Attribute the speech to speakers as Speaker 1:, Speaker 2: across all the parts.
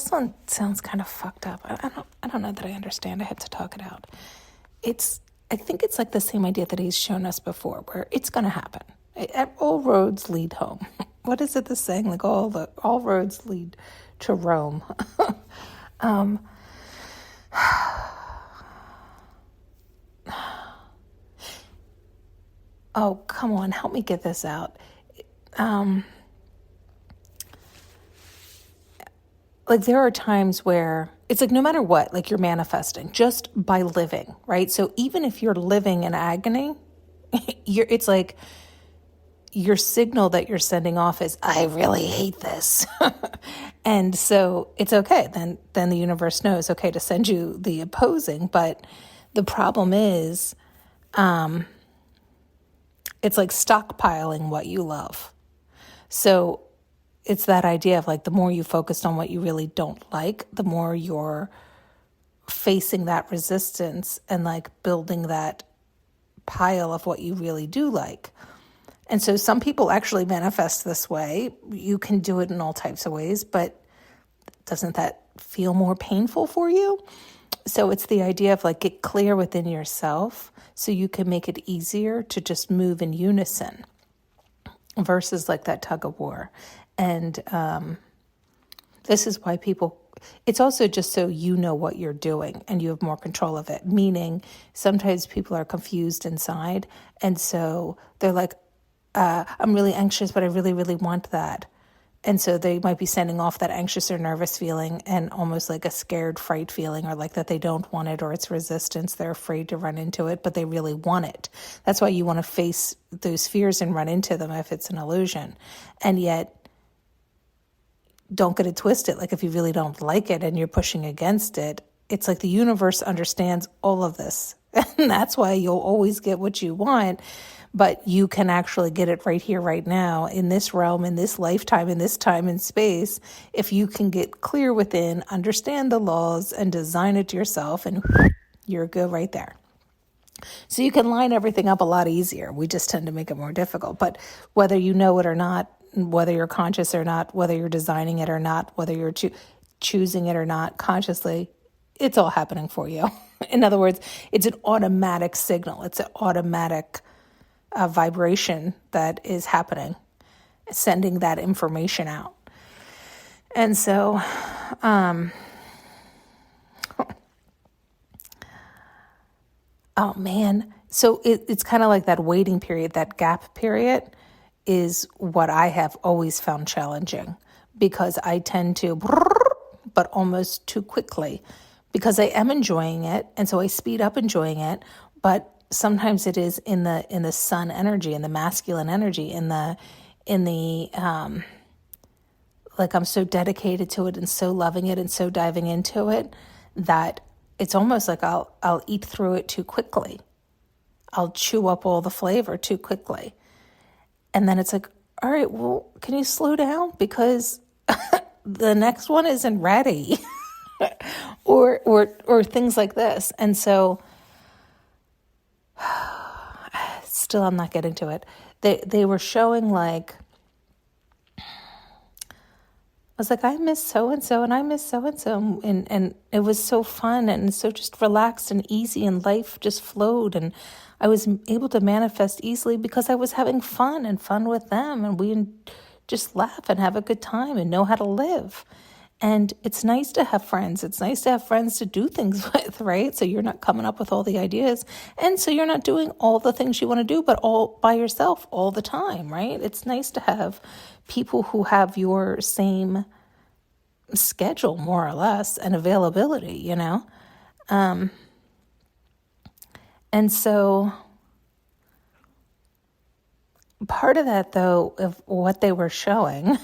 Speaker 1: this one sounds kind of fucked up. I don't know that I understand. I have to talk it out. I think it's like the same idea that he's shown us before, where it's going to happen. All roads lead home. What is it, the saying? Like all roads lead to Rome. Oh, come on, help me get this out. Like there are times where it's like no matter what, like you're manifesting just by living, right? So even if you're living in agony, it's like your signal that you're sending off is, I really hate this. And so it's okay. Then the universe knows, okay, to send you the opposing. But the problem is, it's like stockpiling what you love. So it's that idea of like the more you focus on what you really don't like, the more you're facing that resistance and like building that pile of what you really do like. And so some people actually manifest this way. You can do it in all types of ways, but doesn't that feel more painful for you? So it's the idea of like get clear within yourself so you can make it easier to just move in unison versus like that tug of war. And this is why it's also just so you know what you're doing and you have more control of it. Meaning sometimes people are confused inside. And so they're like, I'm really anxious, but I really, really want that. And so they might be sending off that anxious or nervous feeling and almost like a scared fright feeling, or like that they don't want it or it's resistance. They're afraid to run into it, but they really want it. That's why you want to face those fears and run into them if it's an illusion. And yet, don't get it twisted. Like if you really don't like it and you're pushing against it, it's like the universe understands all of this. And that's why you'll always get what you want. But you can actually get it right here, right now, in this realm, in this lifetime, in this time and space, if you can get clear within, understand the laws, and design it yourself, and you're good right there. So you can line everything up a lot easier. We just tend to make it more difficult. But whether you know it or not, whether you're conscious or not, whether you're designing it or not, whether you're choosing it or not consciously, it's all happening for you. In other words, it's an automatic signal. It's an automatic vibration that is happening, sending that information out. And so, oh man, so it's kind of like that waiting period, that gap period is what I have always found challenging, because I tend to, but almost too quickly, because I am enjoying it. And so I speed up enjoying it, but sometimes it is in the sun energy, in the masculine energy, in the like I'm so dedicated to it and so loving it and so diving into it that it's almost like I'll eat through it too quickly. I'll chew up all the flavor too quickly. And then it's like, all right, well, can you slow down? Because the next one isn't ready. or things like this. And so still I'm not getting to it. They were showing like, I was like, I miss so-and-so and I miss so-and-so. And it was so fun and so just relaxed and easy, and life just flowed. And I was able to manifest easily because I was having fun with them. And we just laugh and have a good time and know how to live. And it's nice to have friends. It's nice to have friends to do things with, right? So you're not coming up with all the ideas. And so you're not doing all the things you want to do, but all by yourself all the time, right? It's nice to have people who have your same schedule, more or less, and availability, you know? And so part of that, though, of what they were showing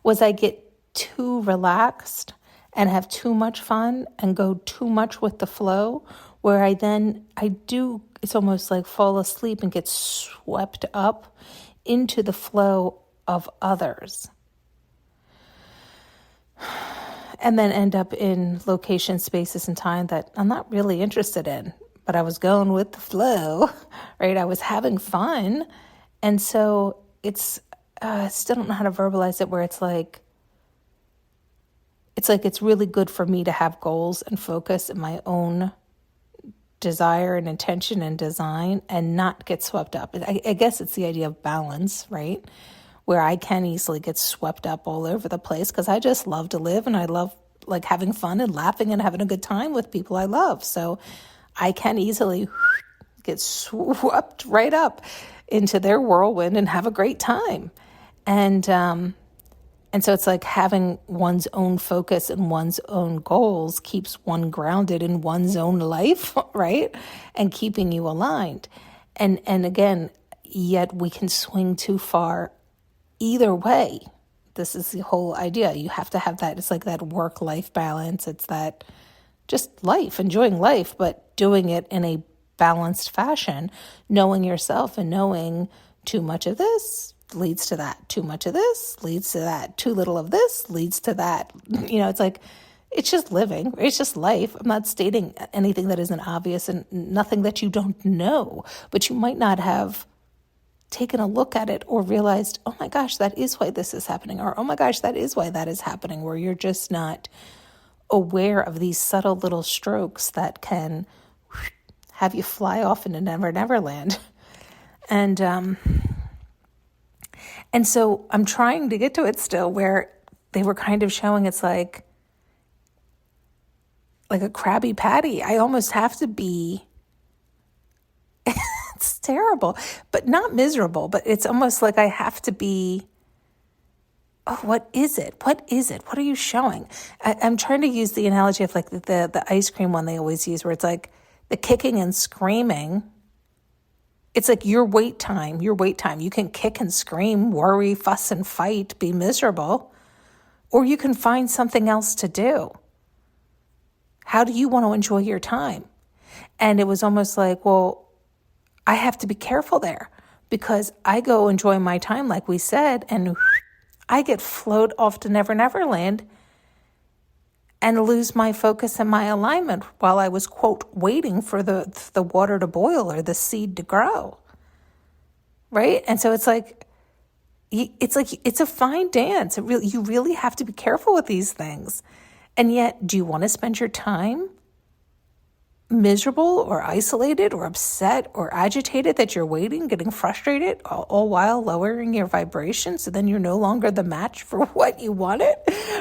Speaker 1: was I get too relaxed and have too much fun and go too much with the flow, where it's almost like fall asleep and get swept up into the flow of others. And then end up in location, spaces, and time that I'm not really interested in, but I was going with the flow, right? I was having fun. And so I still don't know how to verbalize it, where it's like, it's like it's really good for me to have goals and focus in my own desire and intention and design and not get swept up. I guess it's the idea of balance, right? Where I can easily get swept up all over the place because I just love to live and I love like having fun and laughing and having a good time with people I love. So I can easily get swept right up into their whirlwind and have a great time. And so it's like having one's own focus and one's own goals keeps one grounded in one's own life, right? And keeping you aligned. And again, yet we can swing too far either way. This is the whole idea. You have to have that. It's like that work-life balance. It's that just life, enjoying life, but doing it in a balanced fashion, knowing yourself and knowing too much of this leads to that. Too much of this leads to that. Too little of this leads to that. It's like, it's just living. It's just life. I'm not stating anything that isn't obvious and nothing that you don't know, but you might not have taken a look at it or realized, oh my gosh, that is why this is happening. Or, oh my gosh, that is why that is happening, where you're just not aware of these subtle little strokes that can have you fly off into Never Never Land. And so I'm trying to get to it still where they were kind of showing it's like a Krabby Patty. I almost have to be, it's terrible, but not miserable, but it's almost like I have to be, oh, what is it? What is it? What are you showing? I'm trying to use the analogy of like the ice cream one they always use where it's like the kicking and screaming. It's like your wait time. You can kick and scream, worry, fuss and fight, be miserable, or you can find something else to do. How do you want to enjoy your time? And it was almost like, well, I have to be careful there because I go enjoy my time, like we said, and I get flowed off to Never Never Land and lose my focus and my alignment while I was, quote, waiting for the water to boil or the seed to grow, right? And so it's like it's a fine dance. You really have to be careful with these things. And yet, do you want to spend your time miserable or isolated or upset or agitated that you're waiting, getting frustrated, all while lowering your vibration so then you're no longer the match for what you wanted,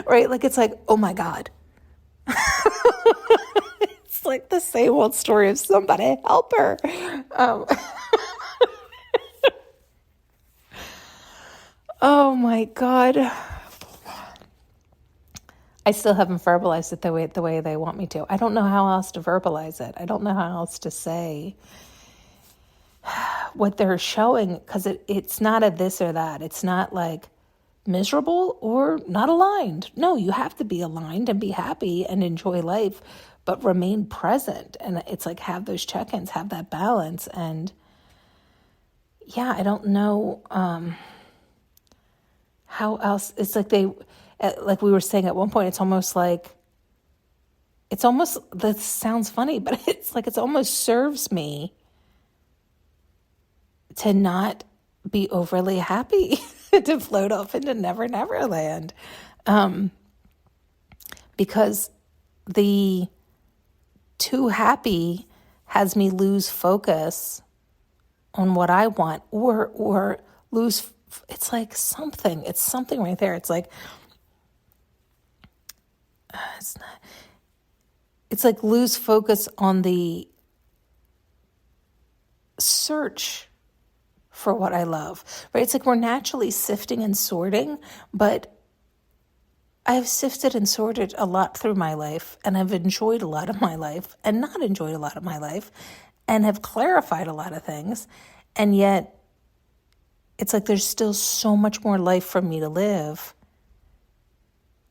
Speaker 1: right? Like it's like, oh my God. It's like the same old story of somebody help her. Oh my God. I still haven't verbalized it the way they want me to. I don't know how else to verbalize it. I don't know how else to say what they're showing because it's not a this or that. It's not like miserable or not aligned. No, you have to be aligned and be happy and enjoy life, but remain present. And it's like have those check-ins, have that balance. And yeah, I don't know how else. It's like like we were saying at one point, this sounds funny, but it's like, it almost serves me to not be overly happy, to float off into Never Never Land. Because the too happy has me lose focus on what I want or lose, it's like something right there. It's like, it's like lose focus on the search for what I love, right? It's like we're naturally sifting and sorting, but I've sifted and sorted a lot through my life, and I've enjoyed a lot of my life and not enjoyed a lot of my life, and have clarified a lot of things. And yet it's like there's still so much more life for me to live.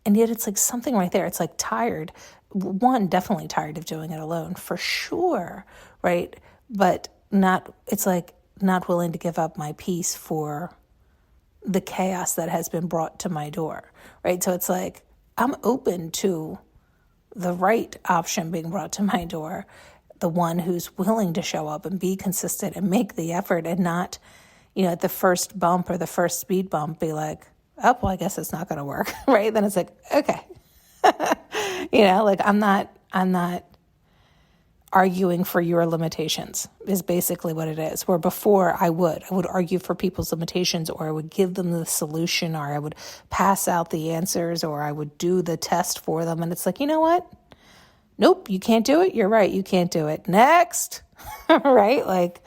Speaker 1: And yet it's like something right there. It's like tired. One, definitely tired of doing it alone, for sure, right? But it's like not willing to give up my peace for the chaos that has been brought to my door, right? So it's like I'm open to the right option being brought to my door, the one who's willing to show up and be consistent and make the effort and not, at the first bump or the first speed bump be like, oh, well, I guess it's not going to work, right? Then it's like, okay, Like I'm not arguing for your limitations is basically what it is. Where before I would argue for people's limitations, or I would give them the solution, or I would pass out the answers, or I would do the test for them. And it's like, you know what? Nope, you can't do it. You're right. You can't do it. Next. Right? Like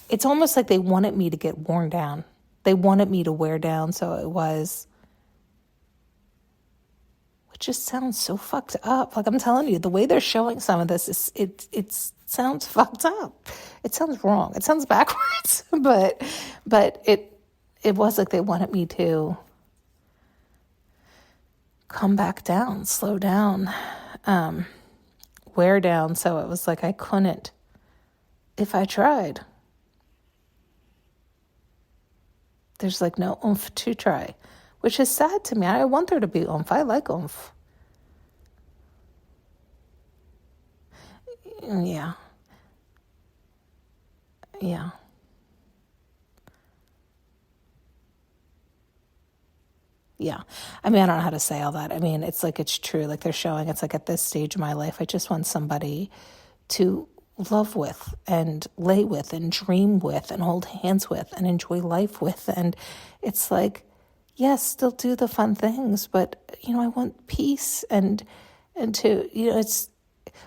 Speaker 1: it's almost like they wanted me to get worn down. They wanted me to wear down. So it just sounds so fucked up. Like I'm telling you, the way they're showing some of this it sounds fucked up. It sounds wrong. It sounds backwards. but it was like they wanted me to come back down, slow down, wear down. So it was like I couldn't if I tried. There's like no oomph to try, which is sad to me. I want there to be oomph. I like oomph. Yeah. Yeah. Yeah. I mean, I don't know how to say all that. I mean, it's like, it's true. Like they're showing, it's like at this stage of my life, I just want somebody to love with and lay with and dream with and hold hands with and enjoy life with. And it's like, yes, still do the fun things, but I want peace and to,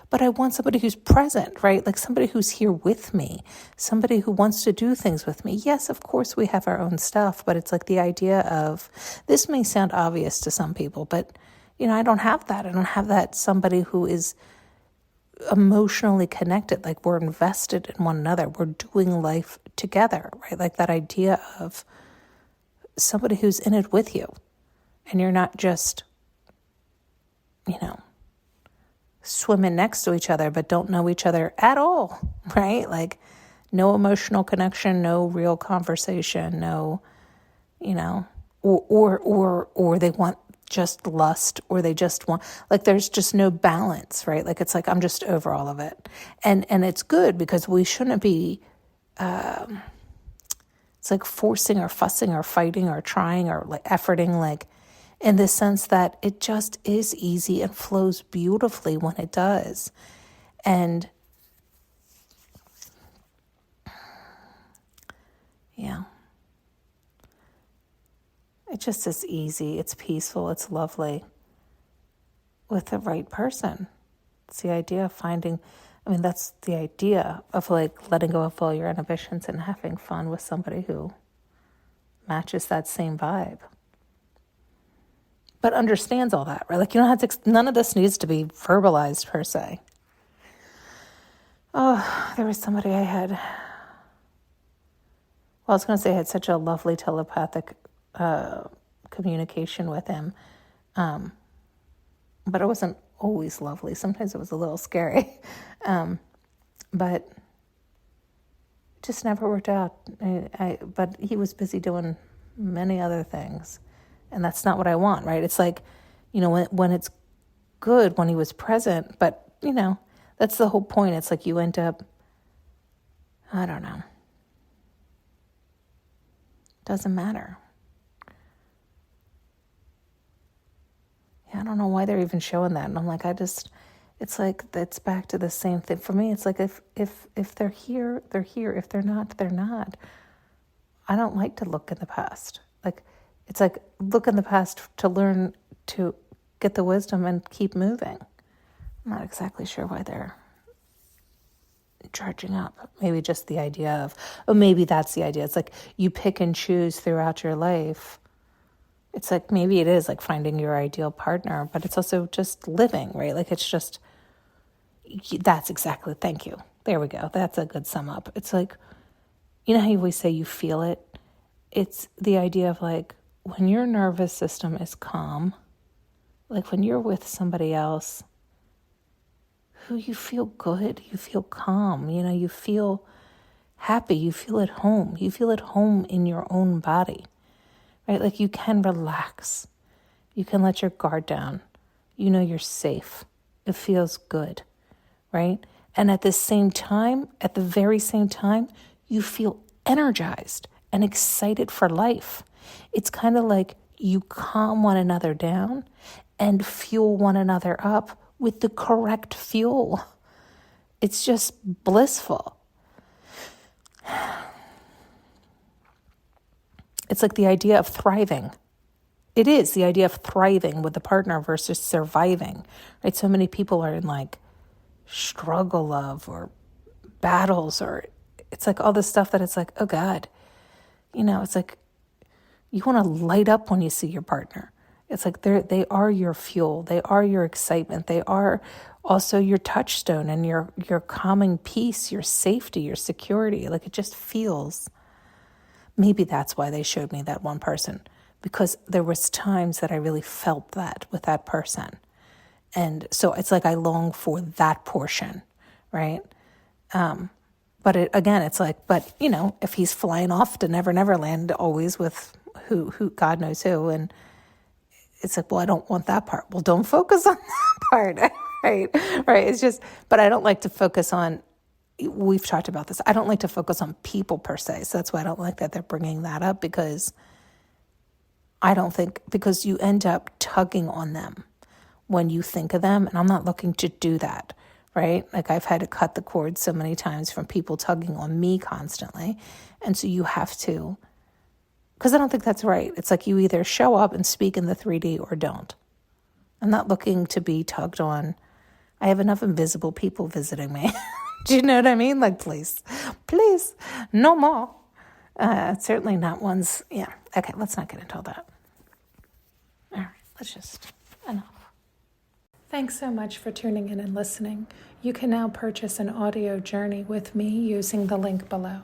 Speaker 1: but I want somebody who's present, right? Like somebody who's here with me, somebody who wants to do things with me. Yes, of course we have our own stuff, but it's like the idea of, this may sound obvious to some people, but I don't have that. I don't have that somebody who is emotionally connected, like we're invested in one another. We're doing life together, right? Like that idea of somebody who's in it with you, and you're not just, swimming next to each other, but don't know each other at all, right? Like no emotional connection, no real conversation, no, or they want just lust, or they just want, like there's just no balance, right? Like it's like I'm just over all of it, and it's good because we shouldn't be. It's like forcing or fussing or fighting or trying or like efforting, like in the sense that it just is easy and flows beautifully when it does. And yeah, it just is easy. It's peaceful. It's lovely with the right person. It's the idea of finding, that's the idea of like letting go of all your inhibitions and having fun with somebody who matches that same vibe, but understands all that, right? Like you don't have to, none of this needs to be verbalized per se. Oh, there was somebody I had, I was going to say I had such a lovely telepathic communication with him, but it wasn't always lovely. Sometimes it was a little scary, but it just never worked out. But he was busy doing many other things, and that's not what I want, right? It's like, when it's good, when he was present, but, that's the whole point. It's like you end up, I don't know. Doesn't matter. I don't know why they're even showing that. And I'm like, it's like, it's back to the same thing. For me, it's like, if they're here, they're here. If they're not, they're not. I don't like to look in the past. Like, it's like, look in the past to learn to get the wisdom and keep moving. I'm not exactly sure why they're charging up. Maybe just the idea of, maybe that's the idea. It's like you pick and choose throughout your life. It's like, maybe it is like finding your ideal partner, but it's also just living, right? Like it's just, that's exactly, thank you. There we go. That's a good sum up. It's like, how you always say you feel it? It's the idea of like, when your nervous system is calm, like when you're with somebody else who you feel good, you feel calm, you feel happy, you feel at home. You feel at home in your own body. Right? Like you can relax. You can let your guard down. You're safe. It feels good, right? And at the very same time, you feel energized and excited for life. It's kind of like you calm one another down and fuel one another up with the correct fuel. It's just blissful. It's like the idea of thriving. It is the idea of thriving with a partner versus surviving, right? So many people are in like struggle of or battles, or it's like all this stuff that it's like, oh God, it's like you want to light up when you see your partner. It's like they are your fuel. They are your excitement. They are also your touchstone and your calming peace, your safety, your security. Like it just feels. Maybe that's why they showed me that one person, because there was times that I really felt that with that person. And so it's like I long for that portion, right? But it's like, but if he's flying off to Never Never Land always with who God knows who, and it's like, well, I don't want that part. Well, don't focus on that part, right? It's just, but I don't like to focus on, we've talked about this, I don't like to focus on people per se. So that's why I don't like that they're bringing that up, because you end up tugging on them when you think of them. And I'm not looking to do that, right? Like I've had to cut the cord so many times from people tugging on me constantly. And so you have to, because I don't think that's right. It's like you either show up and speak in the 3D or don't. I'm not looking to be tugged on. I have enough invisible people visiting me. Do you know what I mean? Like, please, no more. Certainly not ones. Yeah. Okay. Let's not get into all that. All right. Enough. Thanks so much for tuning in and listening. You can now purchase an audio journey with me using the link below.